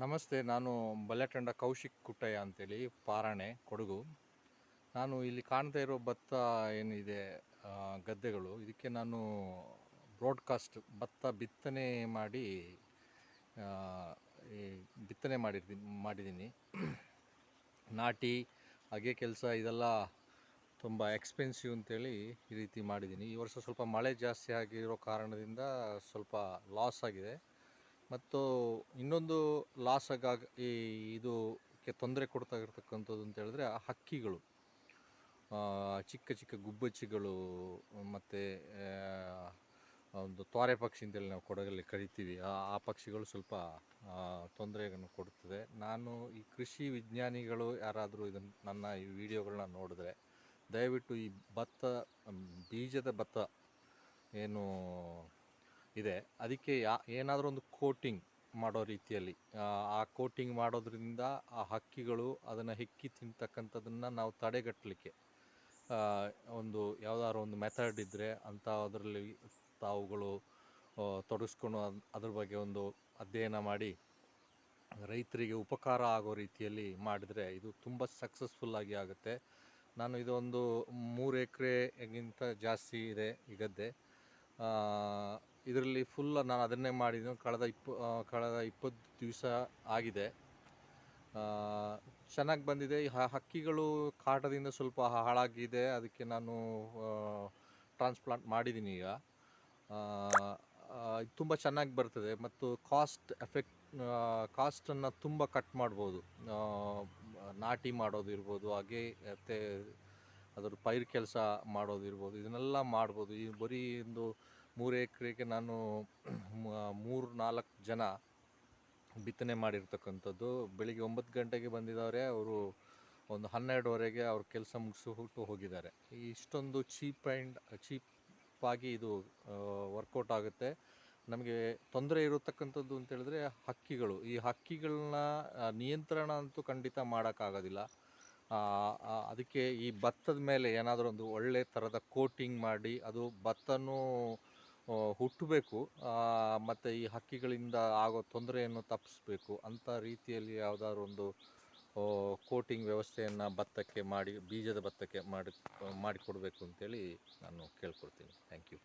ನಮಸ್ತೆ. ನಾನು ಬಲ್ಯಟಂಡ ಕೌಶಿಕ್ ಕುಟ್ಟಯ್ಯ ಅಂತೇಳಿ, ಪಾರಾಣೆ, ಕೊಡಗು. ನಾನು ಇಲ್ಲಿ ಕಾಣ್ತಾ ಇರೋ ಭತ್ತ ಏನಿದೆ, ಗದ್ದೆಗಳು, ಇದಕ್ಕೆ ನಾನು ಬ್ರಾಡ್ಕಾಸ್ಟ್ ಭತ್ತ ಬಿತ್ತನೆ ಮಾಡಿ ಈ ಬಿತ್ತನೆ ಮಾಡಿದ್ದೀನಿ. ನಾಟಿ ಅಗೆ ಕೆಲಸ ಇದೆಲ್ಲ ತುಂಬ ಎಕ್ಸ್ಪೆನ್ಸಿವ್ ಅಂತೇಳಿ ಈ ರೀತಿ ಮಾಡಿದ್ದೀನಿ. ಈ ವರ್ಷ ಸ್ವಲ್ಪ ಮಳೆ ಜಾಸ್ತಿ ಆಗಿರೋ ಕಾರಣದಿಂದ ಸ್ವಲ್ಪ ಲಾಸ್ ಆಗಿದೆ. ಮತ್ತು ಇನ್ನೊಂದು ಲಾಸ್ ಇದಕ್ಕೆ ತೊಂದರೆ ಕೊಡ್ತಾ ಇರ್ತಕ್ಕಂಥದ್ದು ಅಂತ ಹೇಳಿದ್ರೆ ಹಕ್ಕಿಗಳು, ಚಿಕ್ಕ ಚಿಕ್ಕ ಗುಬ್ಬಚ್ಚಿಗಳು ಮತ್ತು ಒಂದು ತೊರೆ ಪಕ್ಷಿ ಅಂತೇಳಿ ನಾವು ಕೊಡಗಲ್ಲಿ ಕರಿತೀವಿ. ಆ ಪಕ್ಷಿಗಳು ಸ್ವಲ್ಪ ತೊಂದರೆಯನ್ನು ಕೊಡುತ್ತದೆ. ನಾನು ಈ ಕೃಷಿ ವಿಜ್ಞಾನಿಗಳು ಯಾರಾದರೂ ನನ್ನ ಈ ವಿಡಿಯೋಗಳನ್ನ ನೋಡಿದ್ರೆ ದಯವಿಟ್ಟು ಈ ಬೀಜದ ಭತ್ತ ಏನು ಇದೆ ಅದಕ್ಕೆ ಏನಾದರೂ ಒಂದು ಕೋಟಿಂಗ್ ಮಾಡೋ ರೀತಿಯಲ್ಲಿ, ಆ ಕೋಟಿಂಗ್ ಮಾಡೋದ್ರಿಂದ ಆ ಹಕ್ಕಿಗಳು ಅದನ್ನು ಹೆಕ್ಕಿ ತಿಂತಕ್ಕಂಥದ್ದನ್ನು ನಾವು ತಡೆಗಟ್ಟಲಿಕ್ಕೆ ಒಂದು ಯಾವುದಾದ್ರು ಒಂದು ಮೆಥಡ್ ಇದ್ದರೆ ಅದರಲ್ಲಿ ತಾವುಗಳು ತೊಡಗಿಸ್ಕೊಂಡು ಅದ್ರ ಬಗ್ಗೆ ಒಂದು ಅಧ್ಯಯನ ಮಾಡಿ ರೈತರಿಗೆ ಉಪಕಾರ ಆಗೋ ರೀತಿಯಲ್ಲಿ ಮಾಡಿದರೆ ಇದು ತುಂಬ ಸಕ್ಸಸ್ಫುಲ್ಲಾಗಿ ಆಗುತ್ತೆ. ನಾನು ಇದೊಂದು 3 ಎಕರೆಗಿಂತ ಜಾಸ್ತಿ ಇದೆ ಈ ಗದ್ದೆ. ಇದರಲ್ಲಿ ಫುಲ್ ನಾನು ಅದನ್ನೇ ಮಾಡಿದ್ದೀನಿ. ಕಳೆದ 20 ದಿವಸ ಆಗಿದೆ. ಚೆನ್ನಾಗಿ ಬಂದಿದೆ. ಈ ಹಕ್ಕಿಗಳು ಕಾಟದಿಂದ ಸ್ವಲ್ಪ ಹಾಳಾಗಿದೆ, ಅದಕ್ಕೆ ನಾನು ಟ್ರಾನ್ಸ್ಪ್ಲಾಂಟ್ ಮಾಡಿದ್ದೀನಿ ಈಗ. ತುಂಬ ಚೆನ್ನಾಗಿ ಬರ್ತದೆ ಮತ್ತು ಕಾಸ್ಟನ್ನು ತುಂಬ ಕಟ್ ಮಾಡ್ಬೋದು. ನಾಟಿ ಮಾಡೋದಿರ್ಬೋದು, ಹಾಗೆ ಮತ್ತು ಅದರ ಪೈರು ಕೆಲಸ ಮಾಡೋದಿರ್ಬೋದು, ಇದನ್ನೆಲ್ಲ ಮಾಡ್ಬೋದು. ಈ ಬರೀ ಒಂದು 3 ಎಕರೆಗೆ ನಾನು 3-4 ಜನ ಬಿತ್ತನೆ ಮಾಡಿರ್ತಕ್ಕಂಥದ್ದು. ಬೆಳಿಗ್ಗೆ 9 ಗಂಟೆಗೆ ಬಂದಿದ್ದಾರೆ, ಅವರು ಒಂದು 12ವರೆಗೆ ಅವ್ರ ಕೆಲಸ ಮುಗಿಸ್ಬಿಟ್ಟು ಹೋಗಿದ್ದಾರೆ. ಇಷ್ಟೊಂದು ಚೀಪಾಗಿ ಇದು ವರ್ಕೌಟ್ ಆಗುತ್ತೆ. ನಮಗೆ ತೊಂದರೆ ಇರತಕ್ಕಂಥದ್ದು ಅಂತೇಳಿದ್ರೆ ಹಕ್ಕಿಗಳು. ಈ ಹಕ್ಕಿಗಳನ್ನ ನಿಯಂತ್ರಣ ಅಂತೂ ಖಂಡಿತ ಮಾಡೋಕ್ಕಾಗೋದಿಲ್ಲ. ಅದಕ್ಕೆ ಈ ಭತ್ತದ ಮೇಲೆ ಏನಾದರೂ ಒಂದು ಒಳ್ಳೆ ಥರದ ಕೋಟಿಂಗ್ ಮಾಡಿ ಅದು ಭತ್ತನೂ ಹುಟ್ಟಬೇಕು, ಮತ್ತು ಈ ಹಕ್ಕಿಗಳಿಂದ ಆಗೋ ತೊಂದರೆಯನ್ನು ತಪ್ಪಿಸ್ಬೇಕು ಅಂತ ರೀತಿಯಲ್ಲಿ ಯಾವುದಾದ್ರು ಒಂದು ಕೋಟಿಂಗ್ ವ್ಯವಸ್ಥೆಯನ್ನು ಬೀಜದ ಭತ್ತಕ್ಕೆ ಮಾಡಿಕೊಡ್ಬೇಕು ಅಂತೇಳಿ ನಾನು ಕೇಳ್ಕೊಳ್ತೀನಿ. Thank you.